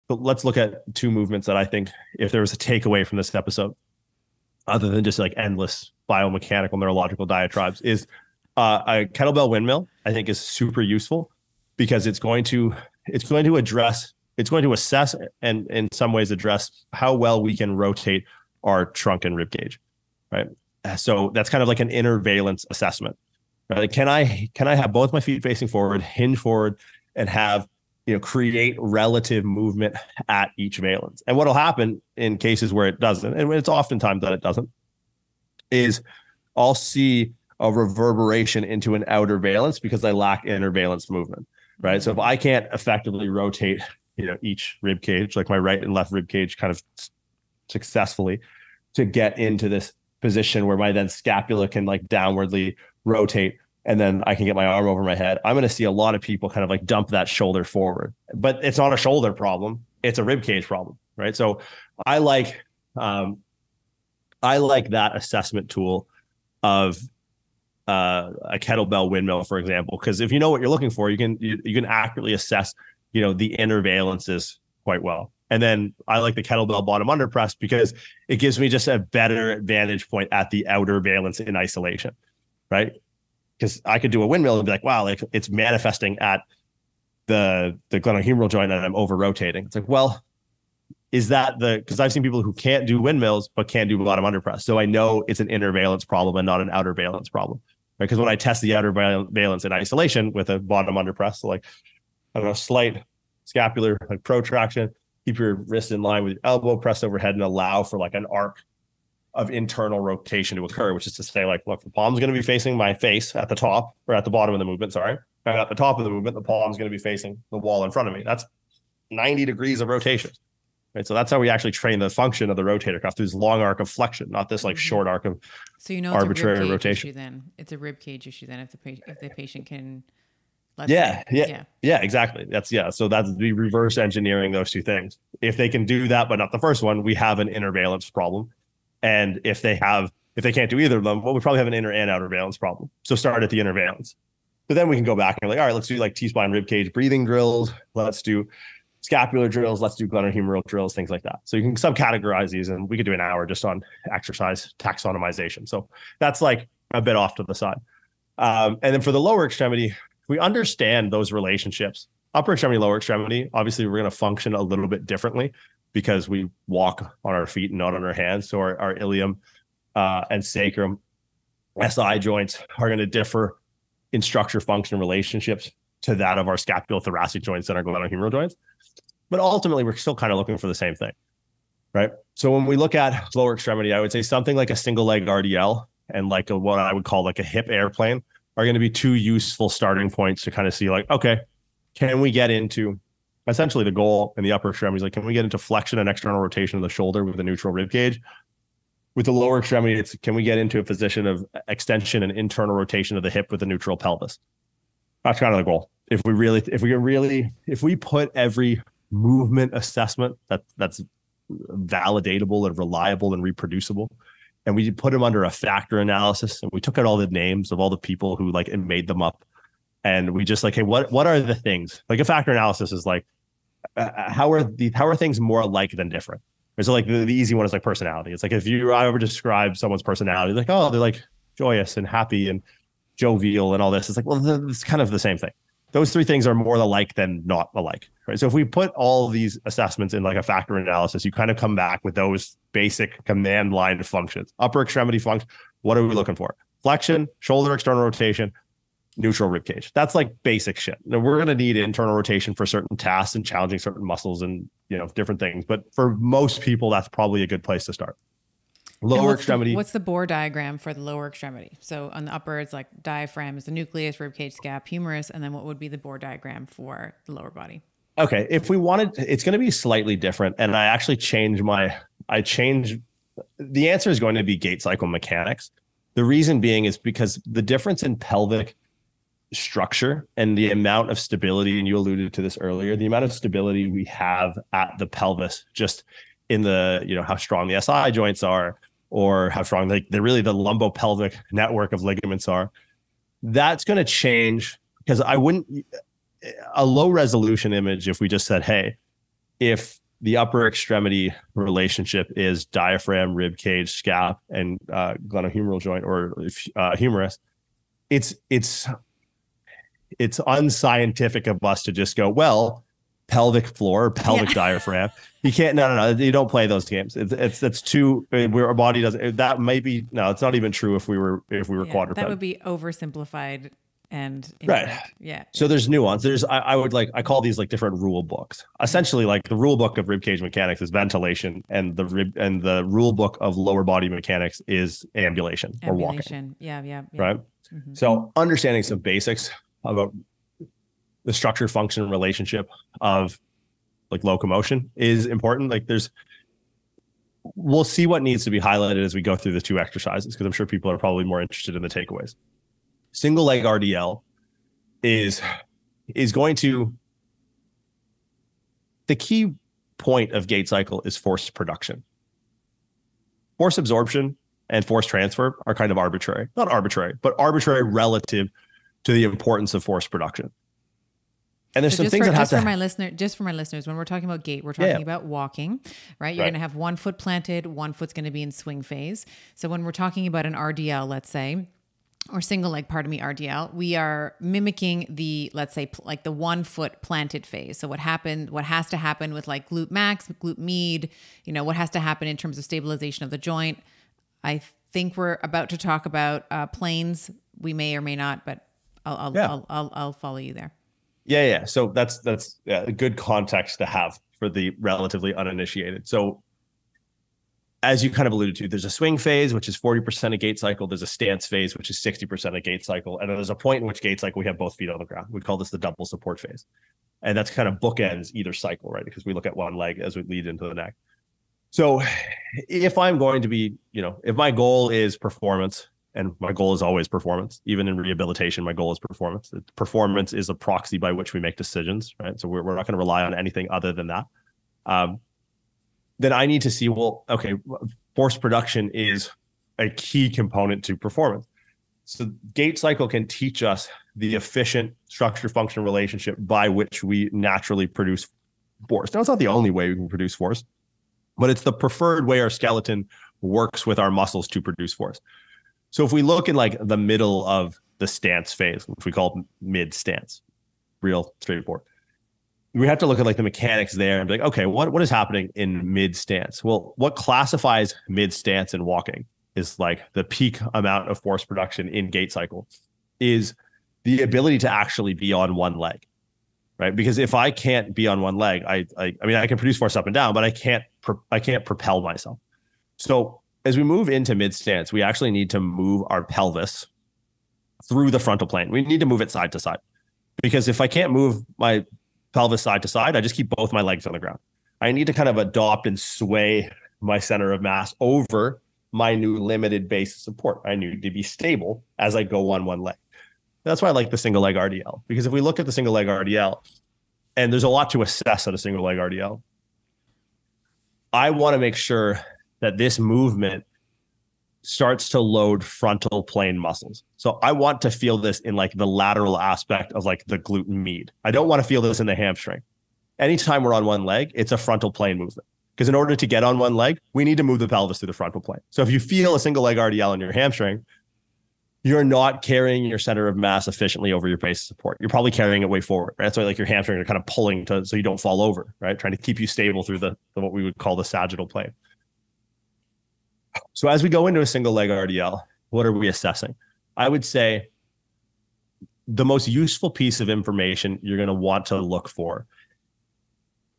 but let's look at two movements that I think, if there was a takeaway from this episode, other than just like endless biomechanical neurological diatribes, is a kettlebell windmill. I think is super useful because it's going to assess and in some ways address how well we can rotate our trunk and rib cage, right? So that's kind of like an inner valence assessment, right? Like, can I have both my feet facing forward, hinge forward, and have, create relative movement at each valence? And what'll happen in cases where it doesn't, and it's oftentimes that it doesn't, is I'll see a reverberation into an outer valence because I lack inner valence movement, right? So if I can't effectively rotate, each rib cage, like my right and left rib cage, kind of successfully to get into this position where my then scapula can like downwardly rotate, and then I can get my arm over my head, I'm going to see a lot of people kind of like dump that shoulder forward. But it's not a shoulder problem, it's a rib cage problem, right? So I like that assessment tool of a kettlebell windmill, for example, because if you know what you're looking for, you can accurately assess, the inner valences quite well. And then I like the kettlebell bottom under press because it gives me just a better vantage point at the outer valence in isolation, right? Because I could do a windmill and be like, wow, like it's manifesting at the glenohumeral joint and I'm over rotating. It's like, well, is that because I've seen people who can't do windmills but can't do bottom under press. So I know it's an inner valence problem and not an outer valence problem, right? Because when I test the outer valence in isolation with a bottom under press, so like, I don't know, slight scapular like protraction, keep your wrist in line with your elbow, press overhead, and allow for like an arc of internal rotation to occur, which is to say, like, look, the palm's going to be facing my face at the top or at the bottom of the movement. Sorry. And at the top of the movement, the palm's going to be facing the wall in front of me. That's 90 degrees of rotation. Right. So that's how we actually train the function of the rotator cuff through this long arc of flexion, not this like short arc of arbitrary rotation. It's a rib cage issue then if the patient can. Yeah, exactly. So that's the reverse engineering those two things. If they can do that, but not the first one, we have an inner valence problem. And if they can't do either of them, well, we probably have an inner and outer valence problem. So start at the inner valence. But then we can go back and like, all right, let's do like T-spine rib cage breathing drills. Let's do scapular drills. Let's do glenohumeral drills, things like that. So you can subcategorize these, and we could do an hour just on exercise taxonomization. So that's like a bit off to the side. And then for the lower extremity, we understand those relationships. Upper extremity, lower extremity, obviously we're going to function a little bit differently because we walk on our feet and not on our hands. So our ilium and sacrum, SI joints are going to differ in structure, function, relationships to that of our scapulothoracic joints and our glenohumeral joints. But ultimately, we're still kind of looking for the same thing, right? So when we look at lower extremity, I would say something like a single leg RDL and like what I would call like a hip airplane are going to be two useful starting points to kind of see like, okay, can we get into essentially the goal in the upper extremities? Like, can we get into flexion and external rotation of the shoulder with the neutral rib cage? With the lower extremity, it's can we get into a position of extension and internal rotation of the hip with the neutral pelvis? That's kind of the goal. If we put every movement assessment that's validatable and reliable and reproducible, and we put them under a factor analysis, and we took out all the names of all the people who like and made them up, and we just like, hey, what are the things? Like a factor analysis is like, how are things more alike than different? So like the easy one is like personality. It's like if I ever describe someone's personality, like, oh, they're like joyous and happy and jovial and all this. It's like, well, it's kind of the same thing. Those three things are more alike than not alike, right? So if we put all these assessments in like a factor analysis, you kind of come back with those basic command line functions. Upper extremity function, what are we looking for? Flexion, shoulder external rotation, neutral rib cage. That's like basic shit. Now we're going to need internal rotation for certain tasks and challenging certain muscles and different things. But for most people, that's probably a good place to start. Lower extremity. What's the Bohr diagram for the lower extremity? So on the upper, it's like diaphragm is the nucleus, rib cage, scap, humerus, and then what would be the Bohr diagram for the lower body? Okay, if we wanted, it's going to be slightly different, and I actually the answer is going to be gait cycle mechanics. The reason being is because the difference in pelvic structure and the amount of stability, and you alluded to this earlier, the amount of stability we have at the pelvis, just in the, how strong the SI joints are, or how strong the lumbopelvic network of ligaments are, that's going to change because a low resolution image, if we just said, hey, if the upper extremity relationship is diaphragm, rib cage, scap, and glenohumeral joint or humerus, it's unscientific of us to just go, well, pelvic floor, pelvic diaphragm. You can't. No. You don't play those games. It's too. Where our body doesn't. That might be. No, it's not even true. If we were quadruped. That would be oversimplified and right. Yeah. So there's nuance. I call these like different rule books. Essentially, like the rule book of rib cage mechanics is ventilation, and the rule book of lower body mechanics is ambulation or walking. Yeah. Right. Mm-hmm. So understanding some basics about the structure function relationship of like locomotion is important. Like we'll see what needs to be highlighted as we go through the two exercises, because I'm sure people are probably more interested in the takeaways. Single leg RDL is going to, the key point of gait cycle is force production. Force absorption and force transfer are kind of arbitrary. Not arbitrary, but arbitrary relative to the importance of force production. And there's some things that have to... Just for my listeners, when we're talking about gait, we're talking about walking, right? You're going to have one foot planted, one foot's going to be in swing phase. So when we're talking about an RDL, let's say, or single leg, RDL, we are mimicking the, let's say, like the 1 foot planted phase. So what has to happen with like glute max, glute med, what has to happen in terms of stabilization of the joint. I think we're about to talk about planes. We may or may not, but I'll follow you there. Yeah. So that's a good context to have for the relatively uninitiated. So as you kind of alluded to, there's a swing phase, which is 40% of gait cycle. There's a stance phase, which is 60% of gait cycle. And there's a point in which gait cycle, we have both feet on the ground. We call this the double support phase. And that's kind of bookends either cycle, right? Because we look at one leg as we lead into the neck. So if I'm going to be, if my goal is performance, and my goal is always performance, even in rehabilitation, my goal is performance. Performance is a proxy by which we make decisions, right? So we're not going to rely on anything other than that. Then I need to see, well, okay, force production is a key component to performance. So gait cycle can teach us the efficient structure-function relationship by which we naturally produce force. Now, it's not the only way we can produce force, but it's the preferred way our skeleton works with our muscles to produce force. So if we look in like the middle of the stance phase, which we call mid stance, real straightforward, we have to look at like the mechanics there and be like, okay, what is happening in mid stance? Well, what classifies mid stance in walking is like the peak amount of force production in gait cycle is the ability to actually be on one leg, right? Because if I can't be on one leg, I mean, I can produce force up and down, but I can't propel myself. So as we move into mid stance, we actually need to move our pelvis through the frontal plane. We need to move it side to side, because if I can't move my pelvis side to side, I just keep both my legs on the ground. I need to kind of adopt and sway my center of mass over my new limited base of support. I need to be stable as I go on one leg. That's why I like the single leg RDL, because if we look at the single leg RDL, and there's a lot to assess on a single leg RDL, I want to make sure that this movement starts to load frontal plane muscles. So I want to feel this in like the lateral aspect of like the glute med. I don't want to feel this in the hamstring. Anytime we're on one leg, it's a frontal plane movement. Because in order to get on one leg, we need to move the pelvis through the frontal plane. So if you feel a single leg RDL in your hamstring, you're not carrying your center of mass efficiently over your base of support. You're probably carrying it way forward, right? So like your hamstring are kind of pulling so you don't fall over, right? Trying to keep you stable through the what we would call the sagittal plane. So as we go into a single leg RDL, what are we assessing? I would say the most useful piece of information you're going to want to look for,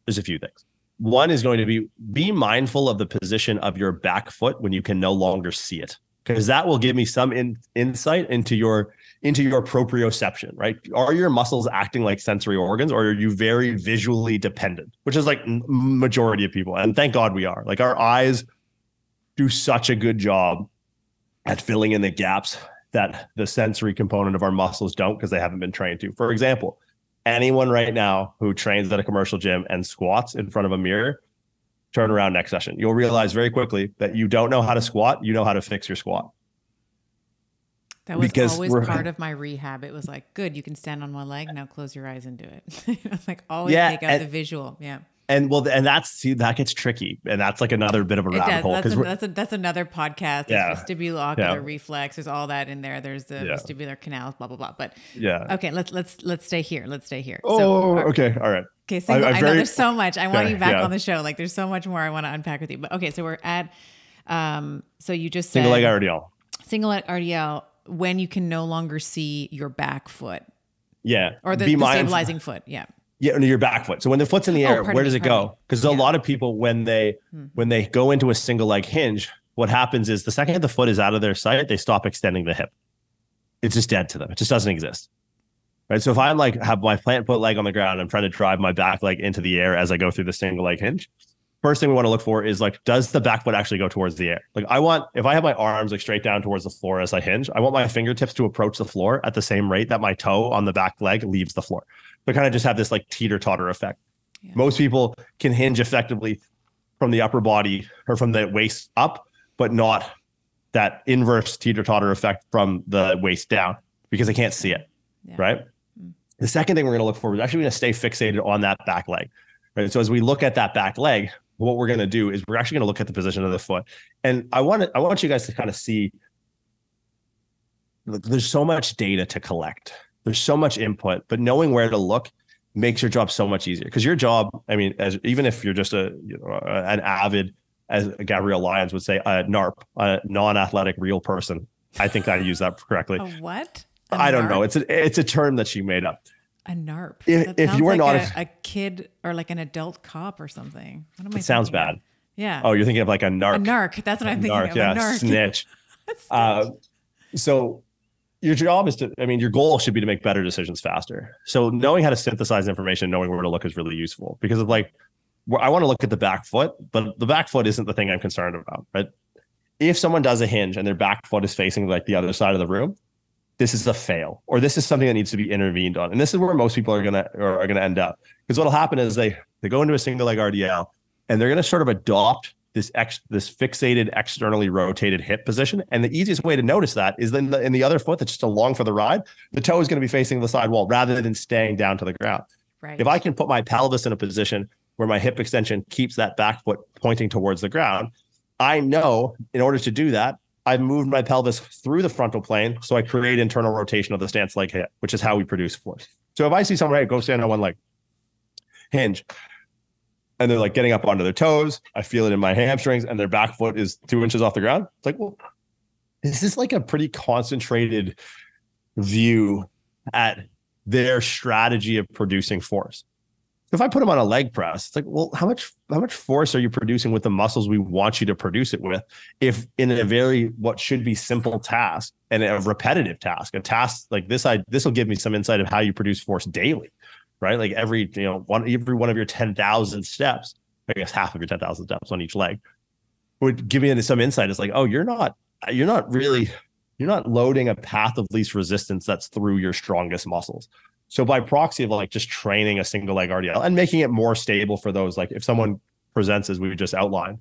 there's a few things. One is going to be mindful of the position of your back foot when you can no longer see it, because that will give me some insight into your proprioception, right? Are your muscles acting like sensory organs, or are you very visually dependent, which is like majority of people. And thank God we are. Like our eyes do such a good job at filling in the gaps that the sensory component of our muscles don't, because they haven't been trained to. For example, anyone right now who trains at a commercial gym and squats in front of a mirror, turn around next session. You'll realize very quickly that you don't know how to squat. You know how to fix your squat. That was always part of my rehab. It was like, good, you can stand on one leg. Now close your eyes and do it. It's like always take out the visual. Yeah. And that gets tricky, and that's like another bit of a rabbit hole. That's another podcast. There's vestibulocular reflex. There's all that in there. There's the vestibular canals, blah blah blah. But okay, let's stay here. Okay, all right. Okay, I know there's so much. I want you back on the show. Like there's so much more I want to unpack with you. But okay, so we're at so you just said single leg RDL. Single leg RDL when you can no longer see your back foot. Yeah. Or the stabilizing foot. Yeah. Yeah, your back foot. So when the foot's in the air, where does it go? Because a lot of people, when they go into a single leg hinge, what happens is the second the foot is out of their sight, they stop extending the hip. It's just dead to them. It just doesn't exist. Right. So if I have my plant foot leg on the ground, I'm trying to drive my back leg into the air as I go through the single leg hinge. First thing we want to look for is does the back foot actually go towards the air? If I have my arms straight down towards the floor as I hinge, I want my fingertips to approach the floor at the same rate that my toe on the back leg leaves the floor. So kind of just have this teeter-totter effect. Yeah. Most people can hinge effectively from the upper body or from the waist up, but not that inverse teeter-totter effect from the waist down because they can't see it, right? Mm. The second thing we're going to look for is actually going to stay fixated on that back leg, right? So as we look at that back leg, what we're going to do is we're actually going to look at the position of the foot. And I want you guys to kind of see, there's so much data to collect. There's so much input, but knowing where to look makes your job so much easier. Because your job, even if you're just an avid, as Gabrielle Lyons would say, a NARP, a non-athletic real person. I think I use that correctly. A what? I don't know. It's a term that she made up. A NARP. If you were not a kid or an adult cop or something. What am I? It sounds bad. Of? Yeah. Oh, you're thinking of a narc. A narc. That's what I'm thinking of. Yeah, a narc. Snitch. So your job is your goal should be to make better decisions faster. So knowing how to synthesize information, knowing where to look is really useful because of I want to look at the back foot, but the back foot isn't the thing I'm concerned about, right? If someone does a hinge and their back foot is facing the other side of the room, this is a fail, or this is something that needs to be intervened on. And this is where most people are gonna end up. Because what'll happen is they go into a single leg RDL and they're gonna sort of adopt this fixated, externally rotated hip position. And the easiest way to notice that is then in the other foot that's just along for the ride, the toe is gonna be facing the side wall rather than staying down to the ground. Right. If I can put my pelvis in a position where my hip extension keeps that back foot pointing towards the ground, I know in order to do that, I've moved my pelvis through the frontal plane, so I create internal rotation of the stance leg hip, which is how we produce force. So if I see someone go stand on one leg, hinge, and they're getting up onto their toes, I feel it in my hamstrings, and their back foot is 2 inches off the ground. It's this is a pretty concentrated view at their strategy of producing force. If I put them on a leg press, it's how much force are you producing with the muscles we want you to produce it with? If in a very what should be simple task and a repetitive task, a task like this will give me some insight of how you produce force daily, right? Every one of your 10,000 steps, I guess half of your 10,000 steps on each leg would give me some insight. It's you're not loading a path of least resistance that's through your strongest muscles. So by proxy of just training a single leg RDL and making it more stable for those, if someone presents as we just outlined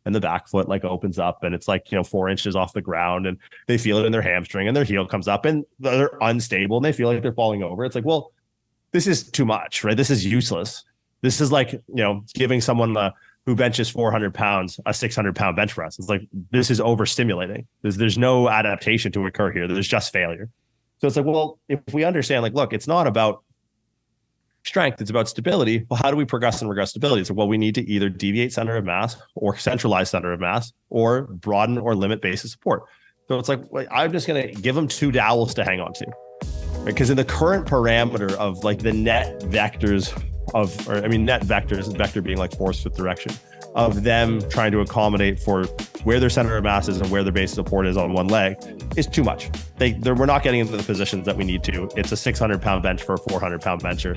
and the back foot opens up and it's 4 inches off the ground and they feel it in their hamstring and their heel comes up and they're unstable and they feel like they're falling over. It's this is too much, right? This is useless. This is giving someone who benches 400 pounds a 600-pound bench press. It's this is overstimulating. There's no adaptation to occur here. There's just failure. So it's if we understand, look, it's not about strength, it's about stability. Well, how do we progress and regress stability? So, we need to either deviate center of mass or centralize center of mass or broaden or limit base of support. So it's I'm just going to give them 2 dowels to hang on to. Because in the current parameter of the net vectors net vectors, vector being force with direction, of them trying to accommodate for where their center of mass is and where their base of support is on one leg is too much. We're not getting into the positions that we need to. It's a 600-pound bench for a 400-pound bencher,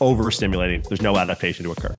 overstimulating. There's no adaptation to occur.